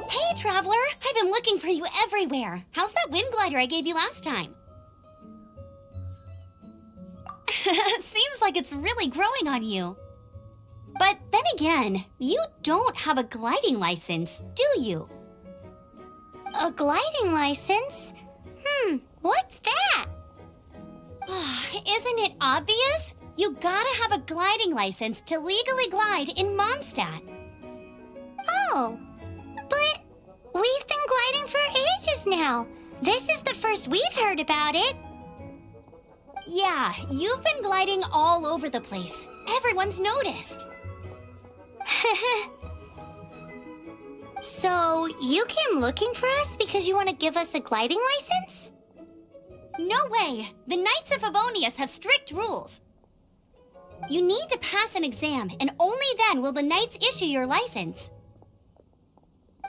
Hey, Traveler! I've been looking for you everywhere. How's that wind glider I gave you last time? Seems like it's really growing on you. But then again, you don't have a gliding license, do you? A gliding license? What's that? Isn't it obvious? You gotta have a gliding license to legally glide in Mondstadt. Oh, but we've been gliding for ages now. This is the first we've heard about it. Yeah, you've been gliding all over the place. Everyone's noticed. So, you came looking for us because you want to give us a gliding license? No way! The Knights of Favonius have strict rules. You need to pass an exam, and only then will the Knights issue your license.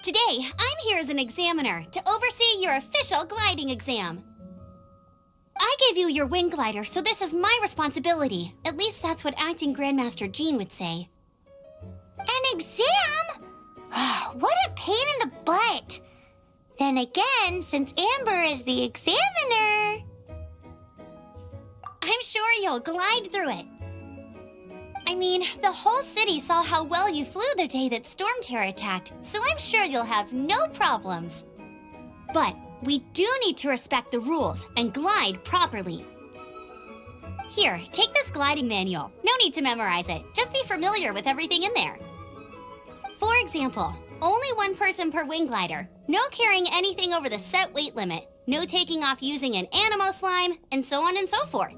Today, I'm here as an examiner to oversee your official gliding exam. I gave you your wing glider, so this is my responsibility. At least that's what Acting Grandmaster Jean would say. An exam? What a pain in the butt. Then again, since Amber is the examiner... I'm sure you'll glide through it. I mean, the whole city saw how well you flew the day that Storm Terror attacked, so I'm sure you'll have no problems. But we do need to respect the rules and glide properly. Here, take this gliding manual. No need to memorize it. Just be familiar with everything in there. For example, only one person per wing glider, no carrying anything over the set weight limit, no taking off using an animo slime, and so on and so forth.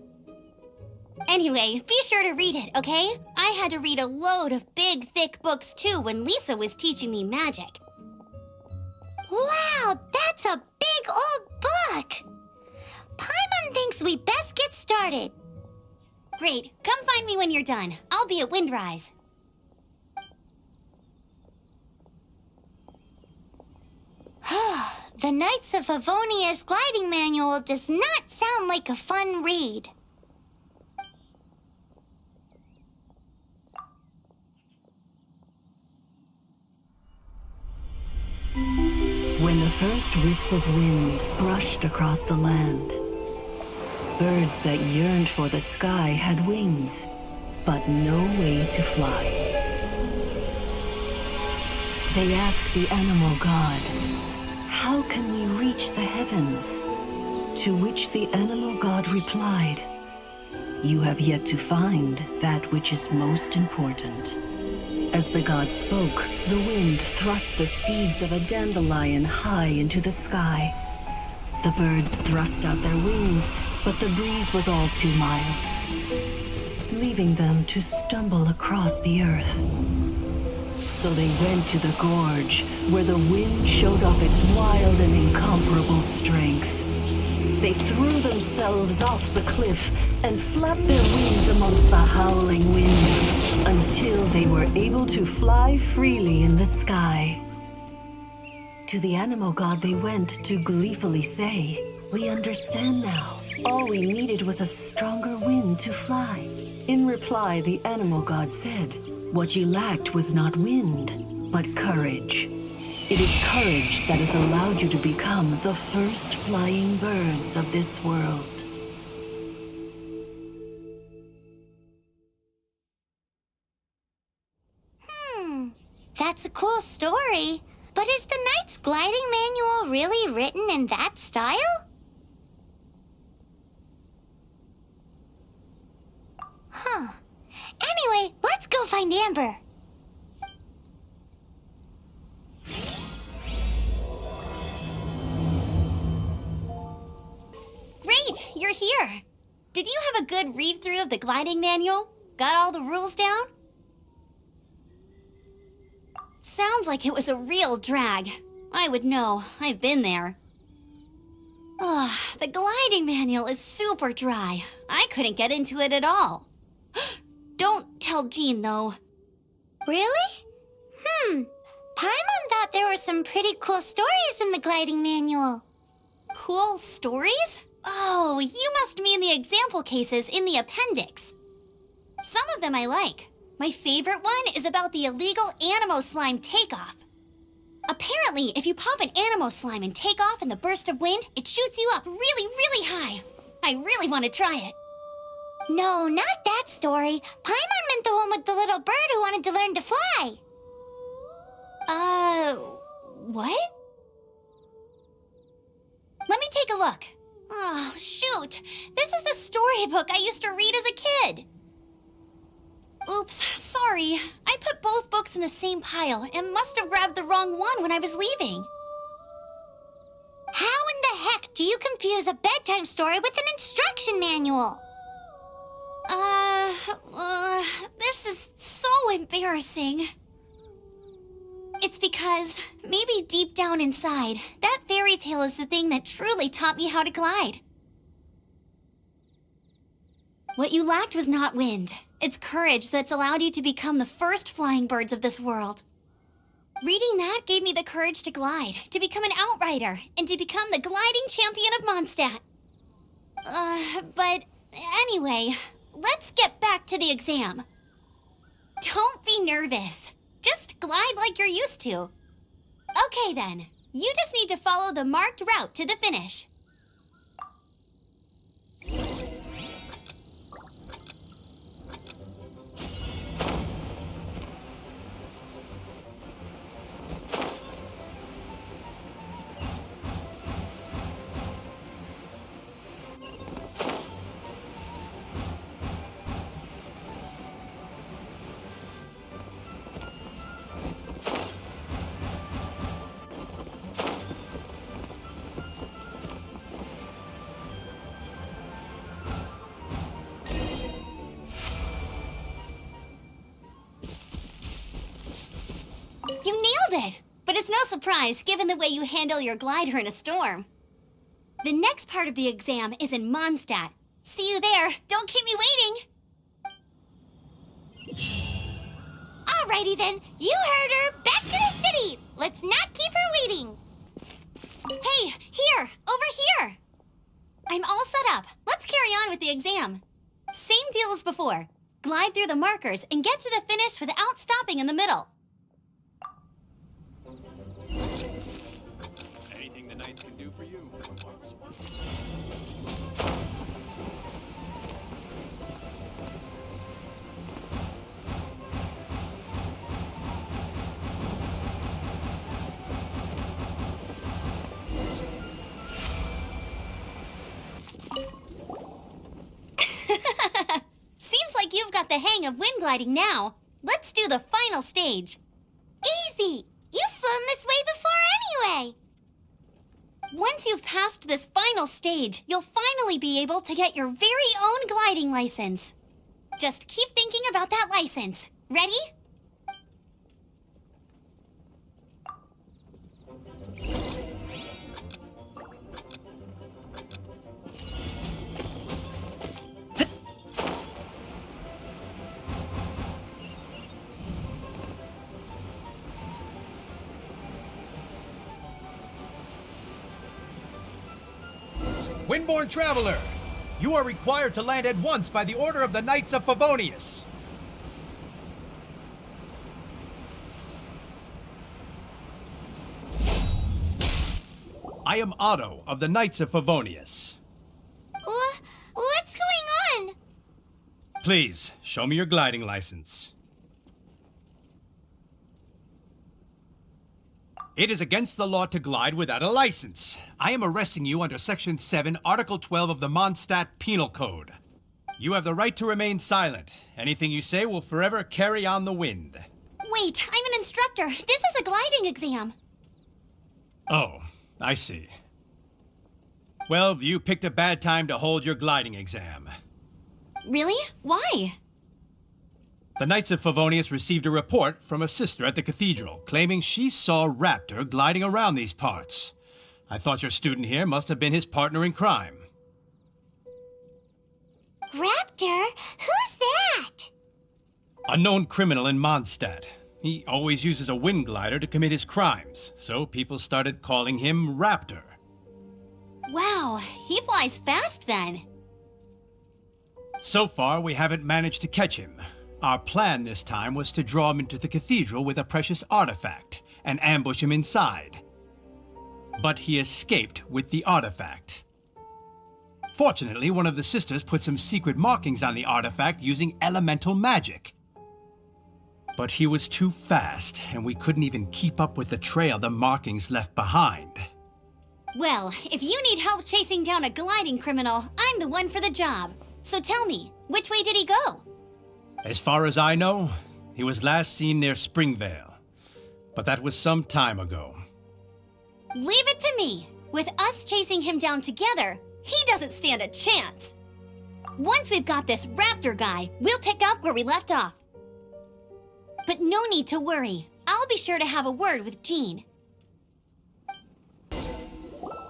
Anyway, be sure to read it, okay? I had to read a load of big, thick books too when Lisa was teaching me magic. Wow, that's a big old book! Paimon thinks we best get started. Great, come find me when you're done. I'll be at Windrise. The Knights of Favonius gliding manual does not sound like a fun read. When the first wisp of wind brushed across the land, birds that yearned for the sky had wings, but no way to fly. They asked the animal god, "How can we reach the heavens?" To which the animal god replied, "You have yet to find that which is most important." As the god spoke, the wind thrust the seeds of a dandelion high into the sky. The birds thrust out their wings, but the breeze was all too mild, leaving them to stumble across the earth. So they went to the gorge, where the wind showed off its wild and incomparable strength. They threw themselves off the cliff and flapped their wings amongst the howling winds until they were able to fly freely in the sky. To the animal god they went to gleefully say, "We understand now. All we needed was a stronger wind to fly." In reply, the animal god said, "What you lacked was not wind, but courage. It is courage that has allowed you to become the first flying birds of this world." That's a cool story. But is the Knight's gliding manual really written in that style? Anyway, let's go find Amber. Great, you're here. Did you have a good read-through of the gliding manual? Got all the rules down? Sounds like it was a real drag. I would know. I've been there. Ugh, the gliding manual is super dry. I couldn't get into it at all. Don't tell Jean, though. Really? Paimon thought there were some pretty cool stories in the gliding manual. Cool stories? Oh, you must mean the example cases in the appendix. Some of them I like. My favorite one is about the illegal animo slime takeoff. Apparently, Apparently, if you pop an animo slime and take off in the burst of wind, it shoots you up really, really high. I really want to try it. No, not that story. Paimon meant the one with the little bird who wanted to learn to fly. What? Let me take a look. Oh, shoot. This is the storybook I used to read as a kid. Oops, sorry. I put both books in the same pile and must have grabbed the wrong one when I was leaving. How in the heck do you confuse a bedtime story with an instruction manual? This is so embarrassing. It's because, maybe deep down inside, that fairy tale is the thing that truly taught me how to glide. What you lacked was not wind. It's courage that's allowed you to become the first flying birds of this world. Reading that gave me the courage to glide, to become an outrider, and to become the gliding champion of Mondstadt. But anyway, let's get back to the exam. Don't be nervous. Just glide like you're used to. Okay then, you just need to follow the marked route to the finish. You nailed it! But it's no surprise, given the way you handle your glider in a storm. The next part of the exam is in Mondstadt. See you there. Don't keep me waiting! Alrighty then, you heard her. Back to the city. Let's not keep her waiting. Hey, here! Over here! I'm all set up. Let's carry on with the exam. Same deal as before. Glide through the markers and get to the finish without stopping in the middle. Anything the Knights can do for you. Seems like you've got the hang of wind gliding now. Let's do the final stage. Easy. You've flown this way before anyway. Once you've passed this final stage, you'll finally be able to get your very own gliding license. Just keep thinking about that license. Ready? Windborne Traveler, you are required to land at once by the order of the Knights of Favonius. I am Otto of the Knights of Favonius. What's going on? Please, show me your gliding license. It is against the law to glide without a license. I am arresting you under Section 7, Article 12 of the Mondstadt Penal Code. You have the right to remain silent. Anything you say will forever carry on the wind. Wait, I'm an instructor. This is a gliding exam. Oh, I see. Well, you picked a bad time to hold your gliding exam. Really? Why? The Knights of Favonius received a report from a sister at the cathedral claiming she saw Raptor gliding around these parts. I thought your student here must have been his partner in crime. Raptor? Who's that? A known criminal in Mondstadt. He always uses a wind glider to commit his crimes, so people started calling him Raptor. Wow, he flies fast then. So far, we haven't managed to catch him. Our plan this time was to draw him into the cathedral with a precious artifact and ambush him inside. but he escaped with the artifact. Fortunately, one of the sisters put some secret markings on the artifact using elemental magic. But he was too fast, and we couldn't even keep up with the trail the markings left behind. Well, if you need help chasing down a gliding criminal, I'm the one for the job. So tell me, which way did he go? As far as I know, he was last seen near Springvale. But that was some time ago. Leave it to me. With us chasing him down together, he doesn't stand a chance. Once we've got this raptor guy, we'll pick up where we left off. But no need to worry. I'll be sure to have a word with Jean.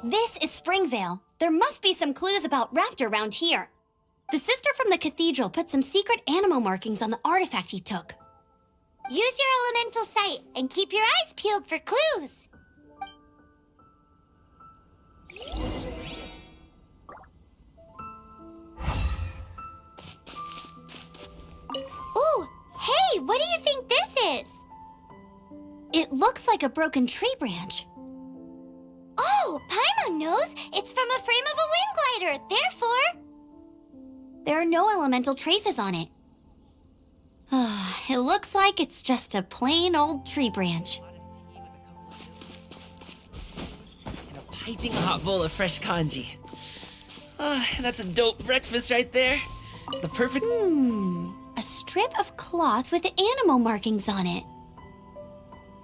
This is Springvale. There must be some clues about raptor around here. The sister from the cathedral put some secret animal markings on the artifact he took. Use your elemental sight and keep your eyes peeled for clues. Ooh, hey, what do you think this is? It looks like a broken tree branch. Oh, Paimon knows. It's from a frame of a wind glider. Therefore, There are no elemental traces on it. It looks like it's just a plain old tree branch. And a piping hot bowl of fresh kanji. That's a dope breakfast right there. The perfect... A strip of cloth with animal markings on it.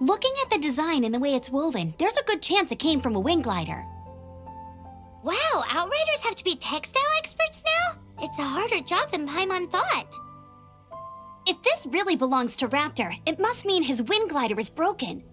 Looking at the design and the way it's woven, there's a good chance it came from a wing glider. wow, Outriders have to be textile experts now? It's a harder job than Paimon thought. If this really belongs to Raptor, it must mean his wind glider is broken.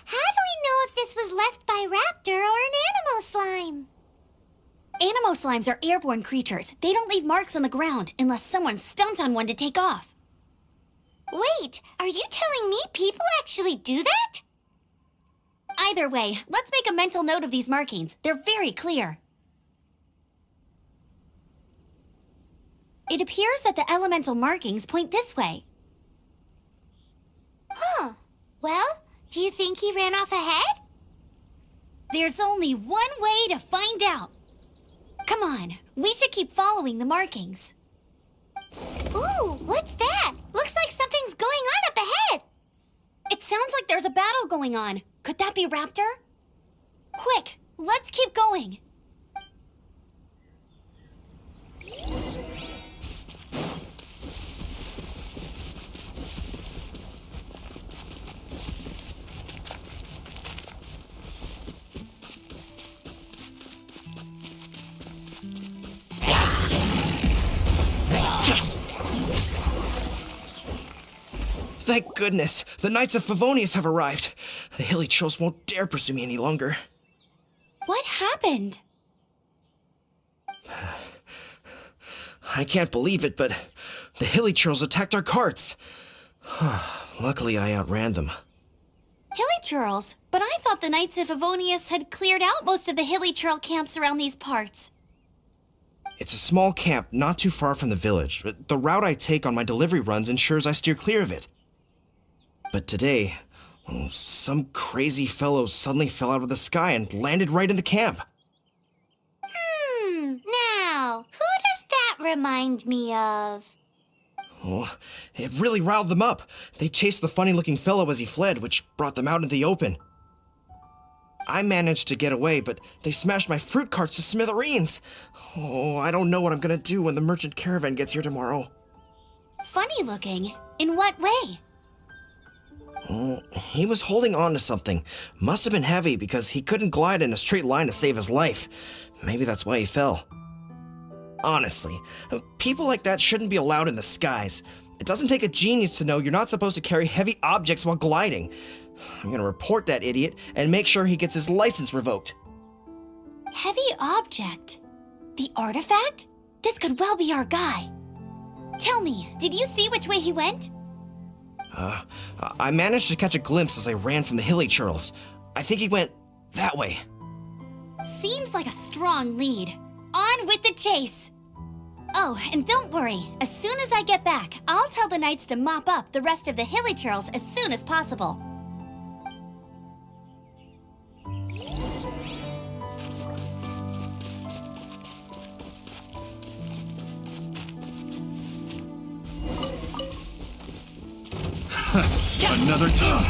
How do we know if this was left by Raptor or an animal slime? Animo slimes are airborne creatures. They don't leave marks on the ground unless someone stomped on one to take off. Wait, are you telling me people actually do that? Either way, let's make a mental note of these markings. They're very clear. It appears that the elemental markings point this way. Huh. Well, do you think he ran off ahead? There's only one way to find out. Come on, we should keep following the markings. Ooh, what's that? Looks like something's going on up ahead. It sounds like there's a battle going on. Could that be Raptor? Quick, let's keep going. Thank goodness, the Knights of Favonius have arrived. The hilly trolls won't dare pursue me any longer. What happened? I can't believe it, but the hilly trolls attacked our carts. Luckily, I outran them. Hilly churls, but I thought the Knights of Favonius had cleared out most of the hilly churl camps around these parts. It's a small camp not too far from the village. The route I take on my delivery runs ensures I steer clear of it. But today, some crazy fellow suddenly fell out of the sky and landed right in the camp. Now, who does that remind me of? Oh, it really riled them up. They chased the funny-looking fellow as he fled, which brought them out into the open. I managed to get away, but they smashed my fruit carts to smithereens. Oh, I don't know what I'm gonna do when the merchant caravan gets here tomorrow. Funny looking? In what way? Oh, he was holding on to something. Must have been heavy because he couldn't glide in a straight line to save his life. Maybe that's why he fell. Honestly, people like that shouldn't be allowed in the skies. It doesn't take a genius to know you're not supposed to carry heavy objects while gliding. I'm gonna report that idiot and make sure he gets his license revoked. Heavy object? The artifact? This could well be our guy. Tell me, did you see which way he went? I managed to catch a glimpse as I ran from the hilly churls. I think he went that way. Seems like a strong lead. On with the chase! Oh, and don't worry. As soon as I get back, I'll tell the knights to mop up the rest of the hilly churls as soon as possible. Another time.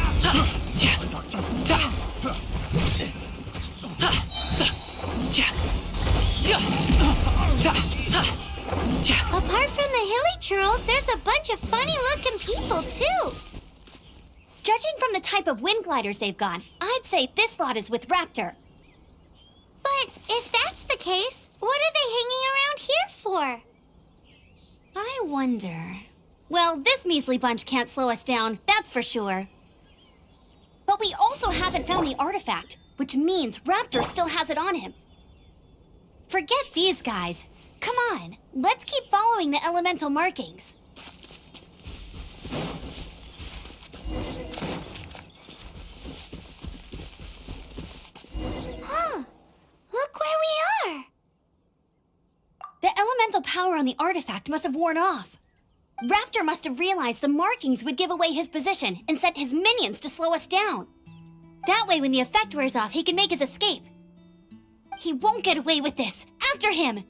Apart from the hilly churls, there's a bunch of funny-looking people, too. Judging from the type of wind gliders they've got, I'd say this lot is with Raptor. But if that's the case, what are they hanging around here for? I wonder... Well, this measly bunch can't slow us down, that's for sure. But we also haven't found the artifact, which means Raptor still has it on him. Forget these guys. Come on, let's keep following the elemental markings. Huh. Look where we are. The elemental power on the artifact must have worn off. Raptor must have realized the markings would give away his position and sent his minions to slow us down. That way, when the effect wears off, he can make his escape. He won't get away with this. After him!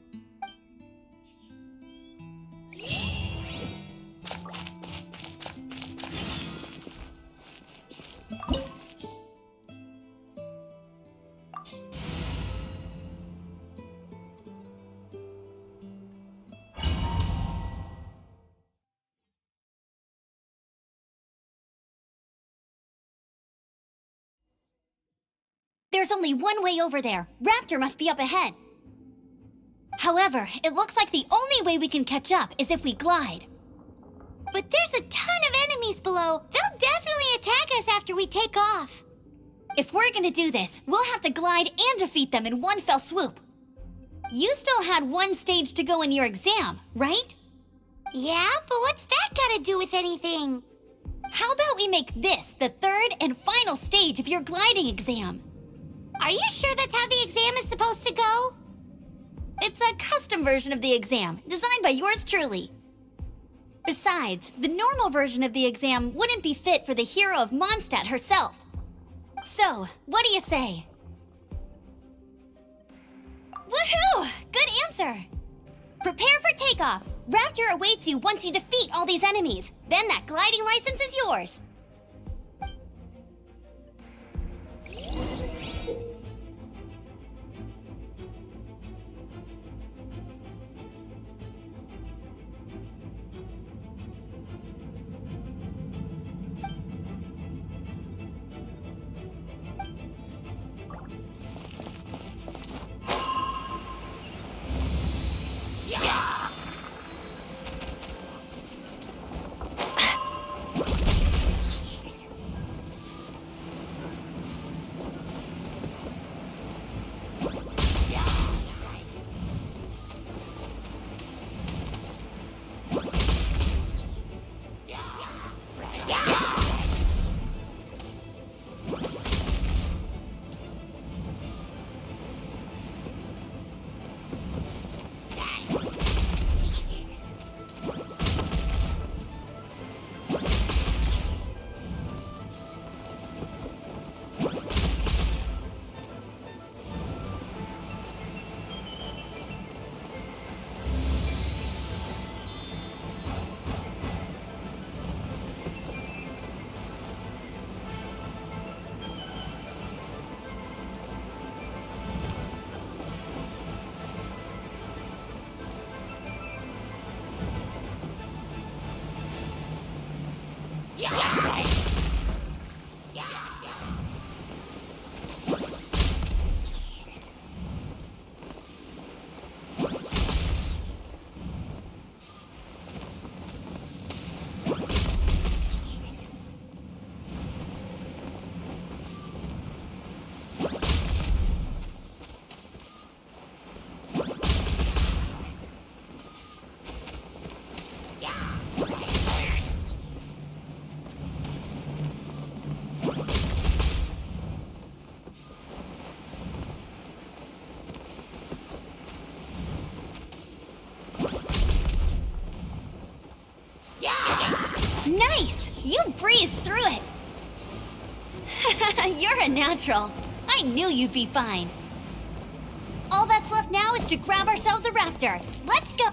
There's only one way over there. Raptor must be up ahead. However, it looks like the only way we can catch up is if we glide. But there's a ton of enemies below. They'll definitely attack us after we take off. If we're gonna do this, we'll have to glide and defeat them in one fell swoop. You still had one stage to go in your exam, right? Yeah, but what's that got to do with anything? How about we make this the third and final stage of your gliding exam? Are you sure that's how the exam is supposed to go? It's a custom version of the exam, designed by yours truly. Besides, the normal version of the exam wouldn't be fit for the hero of Mondstadt herself. So, what do you say? Woohoo! Good answer! Prepare for takeoff. Raptor awaits you once you defeat all these enemies. Then that gliding license is yours. You're a natural. I knew you'd be fine. All that's left now is to grab ourselves a raptor. Let's go!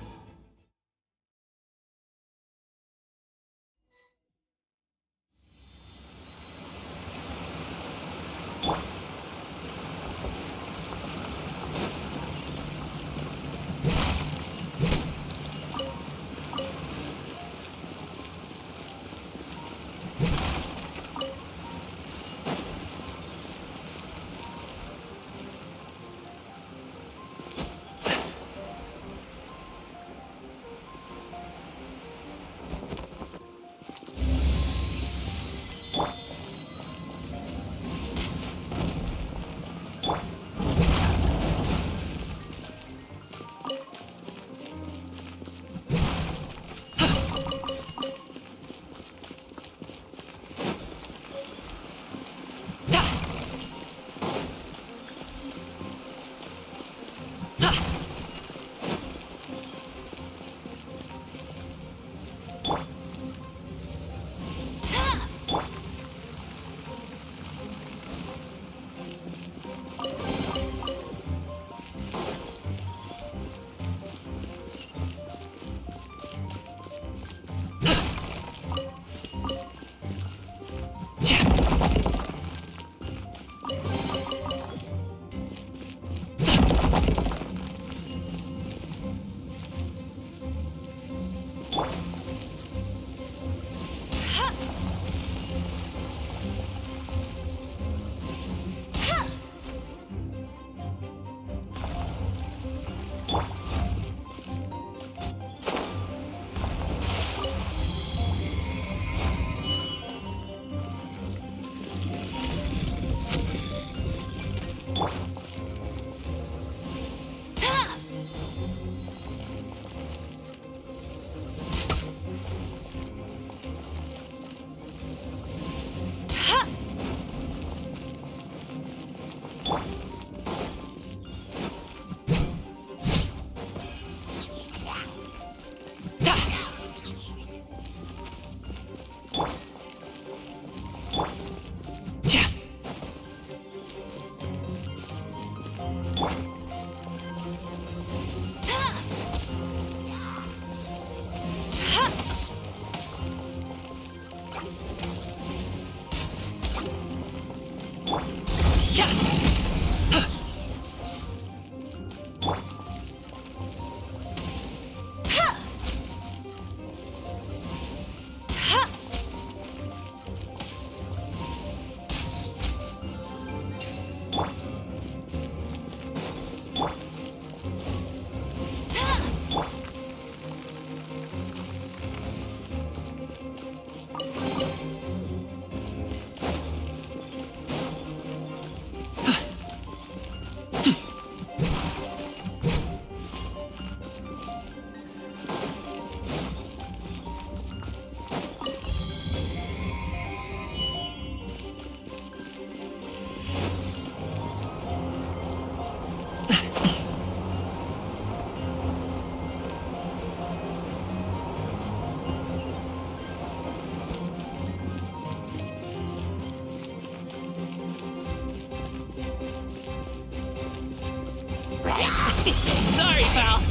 Sorry, pal.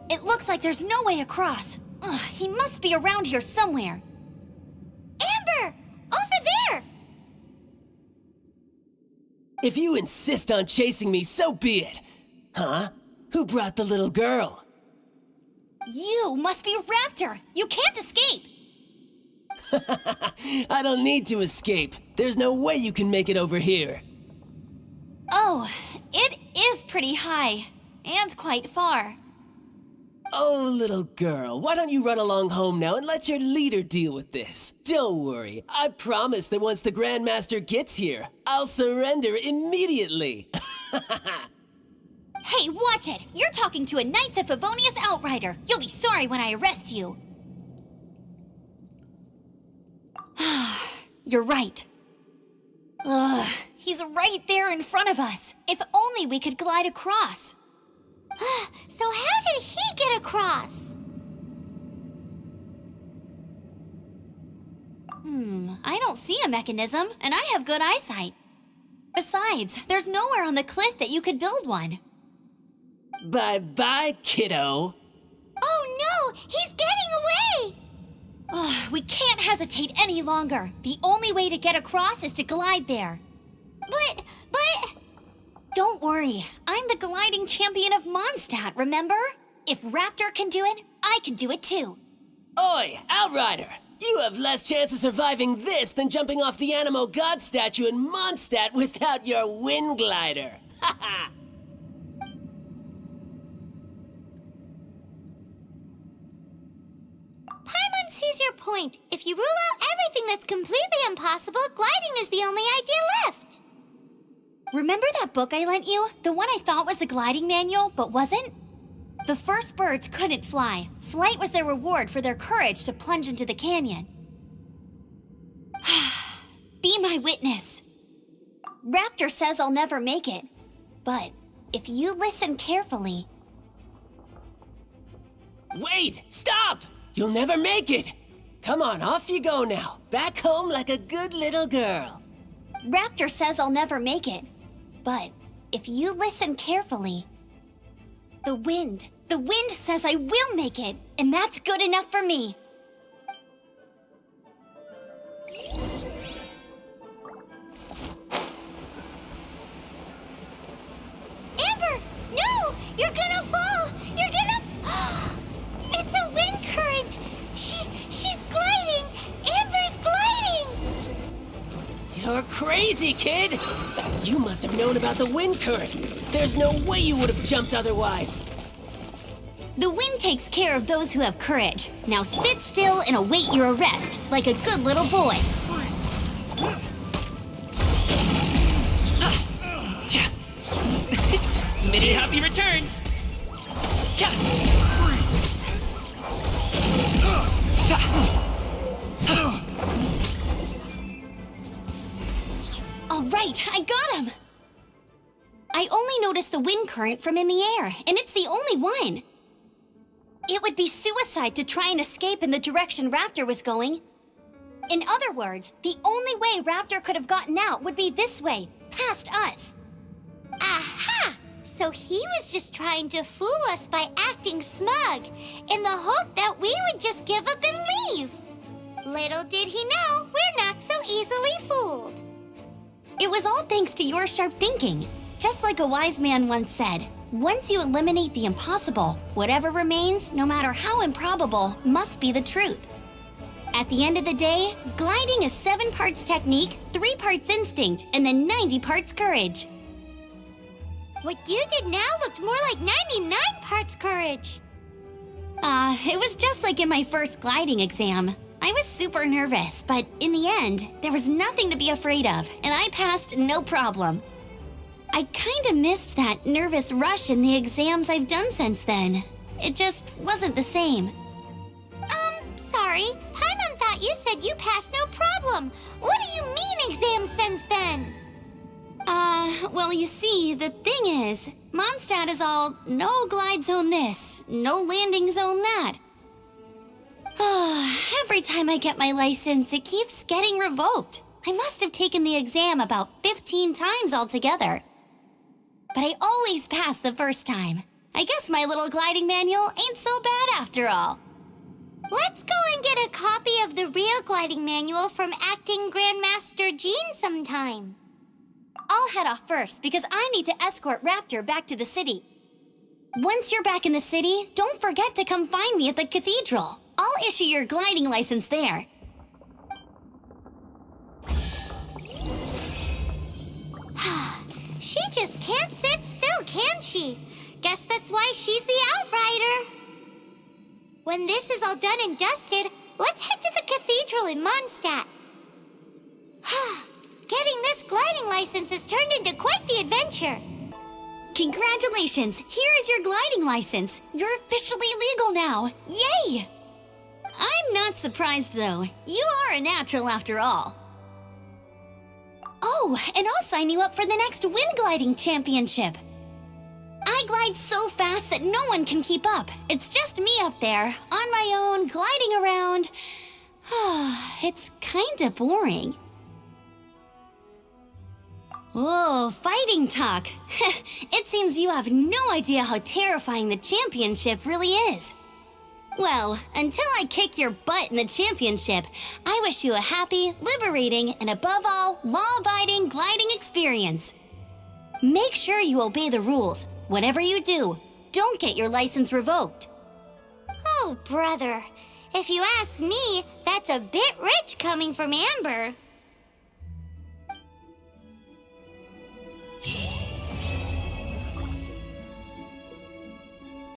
It looks like there's no way across. Ugh, he must be around here somewhere. Amber! Over there! If you insist on chasing me, so be it. Huh? Who brought the little girl? You must be a raptor. You can't escape. I don't need to escape. There's no way you can make it over here. Oh, it is pretty high. And quite far. Oh, little girl, why don't you run along home now and let your leader deal with this? Don't worry, I promise that once the Grandmaster gets here, I'll surrender immediately. Hey, watch it! You're talking to a Knights of Favonius outrider. You'll be sorry when I arrest you. You're right. Ugh, he's right there in front of us. If only we could glide across. So how did he get across? I don't see a mechanism, and I have good eyesight. Besides, there's nowhere on the cliff that you could build one. Bye-bye, kiddo. Oh no, he's getting away! Ugh, we can't hesitate any longer. The only way to get across is to glide there. But... Don't worry, I'm the gliding champion of Mondstadt, remember? If Raptor can do it, I can do it too. Oi, Outrider! You have less chance of surviving this than jumping off the Animo God statue in Mondstadt without your wind glider. Ha ha! Paimon sees your point. If you rule out everything that's completely impossible, gliding is the only idea left. Remember that book I lent you? The one I thought was the gliding manual, but wasn't? The first birds couldn't fly. Flight was their reward for their courage to plunge into the canyon. Be my witness. Raptor says I'll never make it. But if you listen carefully... Wait! Stop! You'll never make it! Come on, off you go now. Back home like a good little girl. Raptor says I'll never make it. But if you listen carefully... The wind says I will make it, and that's good enough for me. Amber, no! You're gonna fall! You're gonna... It's a wind current! She's gliding! Amber's gliding! You're crazy, kid! You must have known about the wind current. There's no way you would have jumped otherwise. The wind takes care of those who have courage. Now sit still and await your arrest, like a good little boy. Many happy returns! All right, I got him! I only noticed the wind current from in the air, and it's the only one. It would be suicide to try and escape in the direction Raptor was going. In other words, the only way Raptor could have gotten out would be this way, past us. Aha! So he was just trying to fool us by acting smug, in the hope that we would just give up and leave. Little did he know, we're not so easily fooled. It was all thanks to your sharp thinking. Just like a wise man once said, once you eliminate the impossible, whatever remains, no matter how improbable, must be the truth. At the end of the day, gliding is 7 parts technique, 3 parts instinct, and then 90 parts courage. What you did now looked more like 99 parts courage. It was just like in my first gliding exam. I was super nervous, but in the end, there was nothing to be afraid of, and I passed no problem. I kinda missed that nervous rush in the exams I've done since then. It just wasn't the same. Sorry. Paimon thought you said you passed no problem. What do you mean exam since then? Well, you see, the thing is, Mondstadt is all no glide zone this, no landing zone that. Every time I get my license, it keeps getting revoked. I must have taken the exam about 15 times altogether. But I always pass the first time. I guess my little gliding manual ain't so bad after all. Let's go and get a copy of the real gliding manual from Acting Grandmaster Jean sometime. I'll head off first because I need to escort Raptor back to the city. Once you're back in the city, don't forget to come find me at the cathedral. I'll issue your gliding license there. She just can't sit still, can she? Guess that's why she's the outrider. When this is all done and dusted, let's head to the cathedral in Mondstadt. Getting this gliding license has turned into quite the adventure. Congratulations! Here is your gliding license. You're officially legal now. Yay! I'm not surprised, though. You are a natural after all. Oh, and I'll sign you up for the next wind gliding championship. I glide so fast that no one can keep up. It's just me up there, on my own, gliding around. It's kinda boring. Oh, fighting talk. It seems you have no idea how terrifying the championship really is. Well, until I kick your butt in the championship, I wish you a happy, liberating, and above all, law-abiding gliding experience. Make sure you obey the rules. Whatever you do, don't get your license revoked. Oh, brother. If you ask me, that's a bit rich coming from Amber.